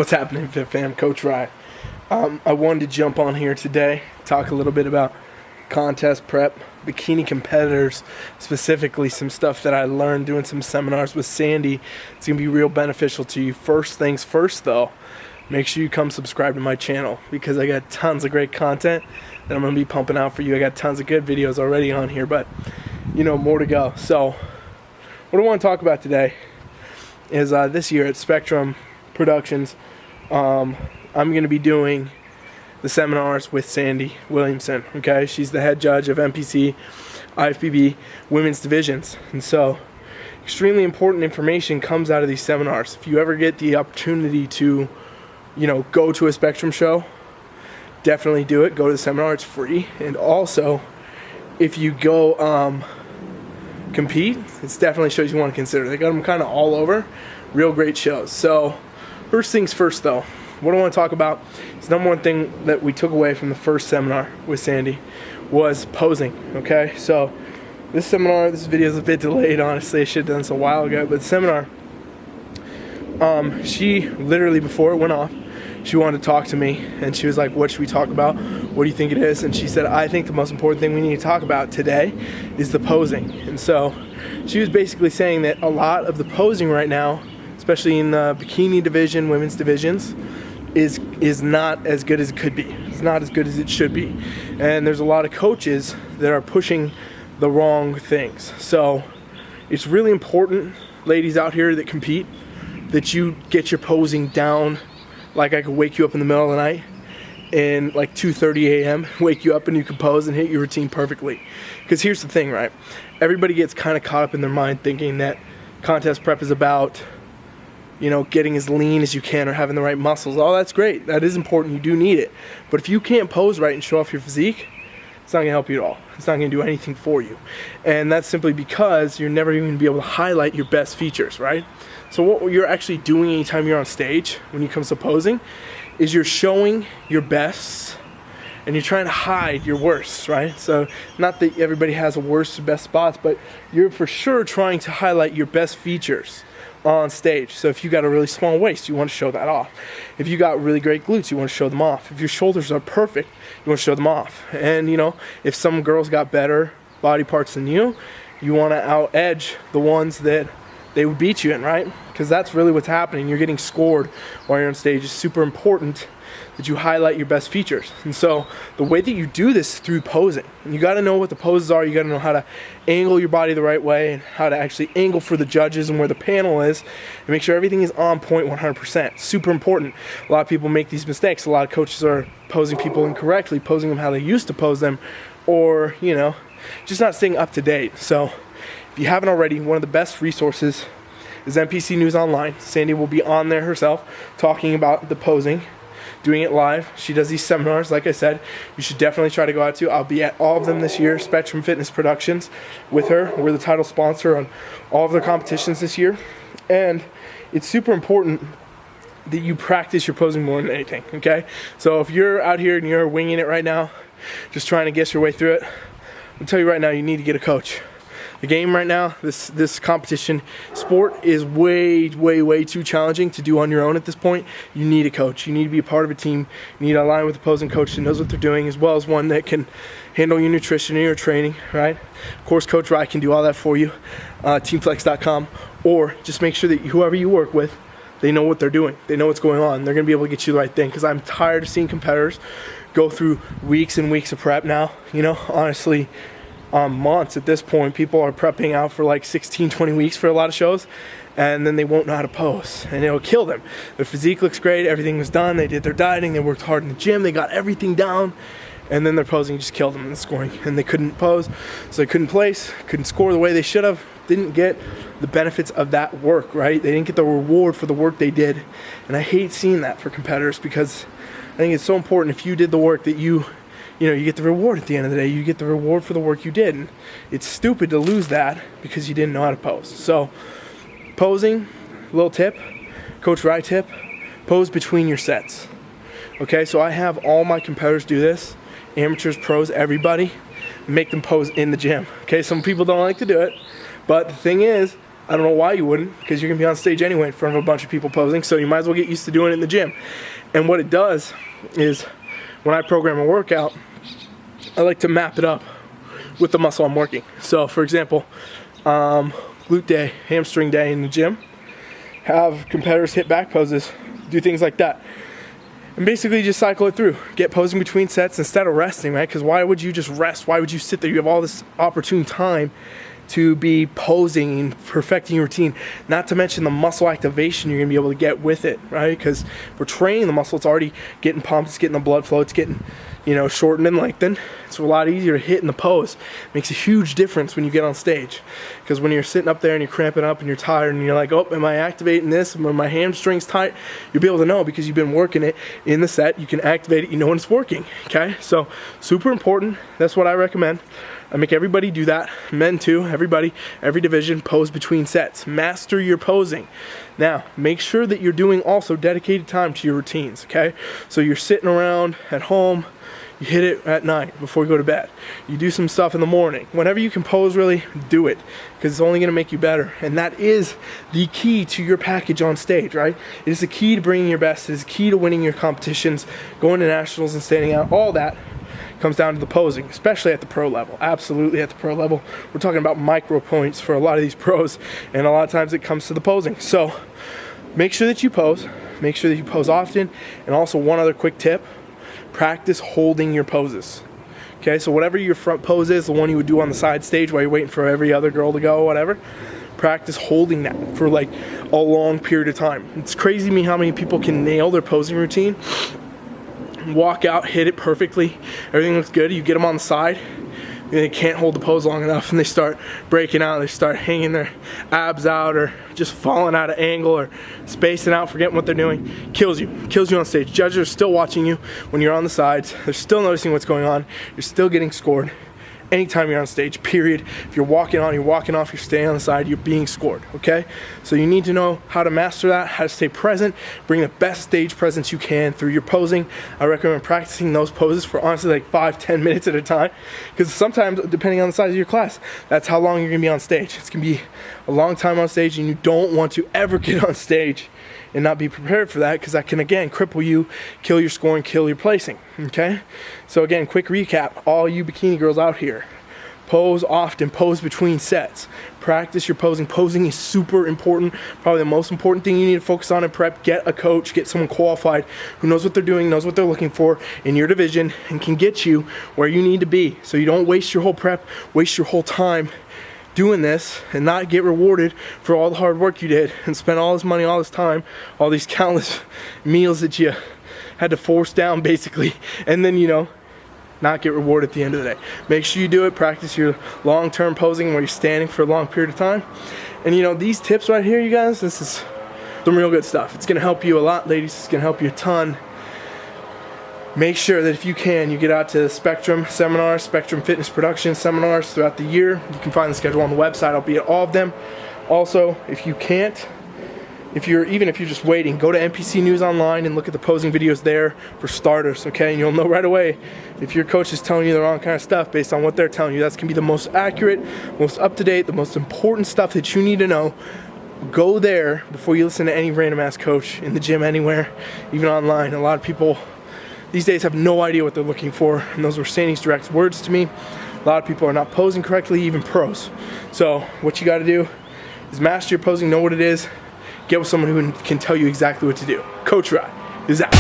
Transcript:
What's happening, Fit Fam? Coach Rye. I wanted to jump on here today, talk a little bit about contest prep, bikini competitors, specifically some stuff that I learned doing some seminars with Sandy. It's going to be real beneficial to you. First things first, though, make sure you come subscribe to my channel because I got tons of great content that I'm going to be pumping out for you. I got tons of good videos already on here, but, more to go. So, what I want to talk about today is this year at Spectrum Productions, I'm going to be doing the seminars with Sandy Williamson. Okay, she's the head judge of NPC, IFBB women's divisions, and so extremely important information comes out of these seminars. If you ever get the opportunity to, go to a Spectrum show, definitely do it. Go to the seminar; it's free. And also, if you go compete, it's definitely shows you want to consider. They got them kind of all over. Real great shows. So, first things first, though. What I want to talk about is the number one thing that we took away from the first seminar with Sandy was posing, okay? So this video is a bit delayed, honestly. I should have done this a while ago, but the seminar, she literally, before it went off, she wanted to talk to me, and she was like, what should we talk about? What do you think it is? And she said, I think the most important thing we need to talk about today is the posing. And so she was basically saying that a lot of the posing right now, especially in the bikini division, women's divisions, is not as good as it could be. It's not as good as it should be. And there's a lot of coaches that are pushing the wrong things. So it's really important, ladies out here that compete, that you get your posing down. Like I could wake you up in the middle of the night and like 2:30 a.m. wake you up and you can pose and hit your routine perfectly. Because here's the thing, right? Everybody gets kind of caught up in their mind thinking that contest prep is about getting as lean as you can or having the right muscles. Oh, that's great. That is important. You do need it. But if you can't pose right and show off your physique, it's not going to help you at all. It's not going to do anything for you. And that's simply because you're never even going to be able to highlight your best features, right? So what you're actually doing anytime you're on stage when it comes to posing is you're showing your bests and you're trying to hide your worsts, right? So not that everybody has a worst or best spots, but you're for sure trying to highlight your best features on stage. So if you got a really small waist, you want to show that off. If you got really great glutes, you want to show them off. If your shoulders are perfect, you want to show them off. And if some girls got better body parts than you want to out edge the ones that they would beat you in, right? Because that's really what's happening. You're getting scored while you're on stage. It's super important that you highlight your best features. And so the way that you do this is through posing. And you got to know what the poses are. You got to know how to angle your body the right way and how to actually angle for the judges and where the panel is and make sure everything is on point 100%. Super important. A lot of people make these mistakes. A lot of coaches are posing people incorrectly, posing them how they used to pose them, or, just not staying up to date. So if you haven't already, one of the best resources is NPC News Online. Sandy will be on there herself talking about the posing, doing it live. She does these seminars, like I said. You should definitely try to go out to. I'll be at all of them this year, Spectrum Fitness Productions, with her. We're the title sponsor on all of their competitions this year. And it's super important that you practice your posing more than anything, okay? So if you're out here and you're winging it right now, just trying to guess your way through it, I'll tell you right now, you need to get a coach. The game right now, this competition sport is way too challenging to do on your own at this point. You need a coach. You need to be a part of a team. You need to align with a posing coach that knows what they're doing, as well as one that can handle your nutrition and your training, right? Of course, Coach Rye can do all that for you, teamflex.com, or just make sure that whoever you work with, they know what they're doing. They know what's going on. They're going to be able to get you the right thing, because I'm tired of seeing competitors go through weeks and weeks of prep now. Honestly, months at this point. People are prepping out for like 16, 20 weeks for a lot of shows, and then they won't know how to pose, and it'll kill them. Their physique looks great, everything was done, they did their dieting, they worked hard in the gym, they got everything down, and then their posing just killed them in the scoring, and they couldn't pose, so they couldn't place, couldn't score the way they should have, didn't get the benefits of that work, right? They didn't get the reward for the work they did, and I hate seeing that for competitors, because I think it's so important if you did the work that you get the reward at the end of the day. You get the reward for the work you did. And it's stupid to lose that because you didn't know how to pose. So, posing, little tip, Coach Rye tip, pose between your sets. Okay, so I have all my competitors do this, amateurs, pros, everybody, make them pose in the gym. Okay, some people don't like to do it, but the thing is, I don't know why you wouldn't, because you're going to be on stage anyway in front of a bunch of people posing, so you might as well get used to doing it in the gym. And what it does is, when I program a workout, I like to map it up with the muscle I'm working. So, for example, glute day, hamstring day in the gym, have competitors hit back poses, do things like that. And basically just cycle it through. Get posing between sets instead of resting, right? Because why would you just rest? Why would you sit there? You have all this opportune time to be posing and perfecting your routine, not to mention the muscle activation you're going to be able to get with it, right? Because we're training the muscle, it's already getting pumped, it's getting the blood flow, it's getting, shortened and lengthened. It's a lot easier to hit in the pose. It makes a huge difference when you get on stage, because when you're sitting up there and you're cramping up and you're tired and you're like, oh, am I activating this? Am my hamstrings tight? You'll be able to know because you've been working it in the set. You can activate it, you know when it's working, okay? So super important. That's what I recommend. I make everybody do that, men too, everybody, every division, pose between sets. Master your posing. Now, make sure that you're doing also dedicated time to your routines, okay? So you're sitting around at home, you hit it at night before you go to bed. You do some stuff in the morning. Whenever you can pose, really, do it, because it's only gonna make you better. And that is the key to your package on stage, right? It is the key to bringing your best. It is the key to winning your competitions, going to nationals and standing out, all that comes down to the posing, especially at the pro level. Absolutely at the pro level. We're talking about micro points for a lot of these pros, and a lot of times it comes to the posing. So make sure that you pose. Make sure that you pose often. And also, one other quick tip, practice holding your poses. Okay, so whatever your front pose is, the one you would do on the side stage while you're waiting for every other girl to go, whatever, practice holding that for like a long period of time. It's crazy to me how many people can nail their posing routine, walk out, hit it perfectly, everything looks good, you get them on the side, and they can't hold the pose long enough, and they start breaking out, they start hanging their abs out, or just falling out of angle, or spacing out, forgetting what they're doing. Kills you on stage. Judges are still watching you when you're on the sides, they're still noticing what's going on, you're still getting scored. Anytime you're on stage, period. If you're walking on, you're walking off, you're staying on the side, you're being scored, okay? So you need to know how to master that, how to stay present, bring the best stage presence you can through your posing. I recommend practicing those poses for honestly like 5-10 minutes at a time, because sometimes, depending on the size of your class, that's how long you're gonna be on stage. It's gonna be a long time on stage, and you don't want to ever get on stage and not be prepared for that, because that can again cripple you, kill your scoring, kill your placing, okay? So again, quick recap, all you bikini girls out here, pose often, pose between sets, practice your posing. Posing is super important, probably the most important thing you need to focus on in prep. Get a coach, get someone qualified who knows what they're doing, knows what they're looking for in your division, and can get you where you need to be, so you don't waste your whole prep, waste your whole time doing this and not get rewarded for all the hard work you did and spend all this money, all this time, all these countless meals that you had to force down basically, and then not get rewarded at the end of the day. Make sure you do it. Practice your long-term posing where you're standing for a long period of time. And these tips right here, you guys, this is some real good stuff. It's gonna help you a lot, ladies. It's gonna help you a ton. Make sure that if you can, you get out to Spectrum seminars, Spectrum Fitness Production seminars throughout the year. You can find the schedule on the website. I'll be at all of them. Also, if you can't, even if you're just waiting, go to NPC News Online and look at the posing videos there for starters, okay? And you'll know right away if your coach is telling you the wrong kind of stuff based on what they're telling you. That's gonna be the most accurate, most up-to-date, the most important stuff that you need to know. Go there before you listen to any random ass coach in the gym anywhere, even online. A lot of people these days have no idea what they're looking for, and those were Sandy's direct words to me. A lot of people are not posing correctly, even pros. So what you gotta do is master your posing, know what it is, get with someone who can tell you exactly what to do. Coach Rod is out.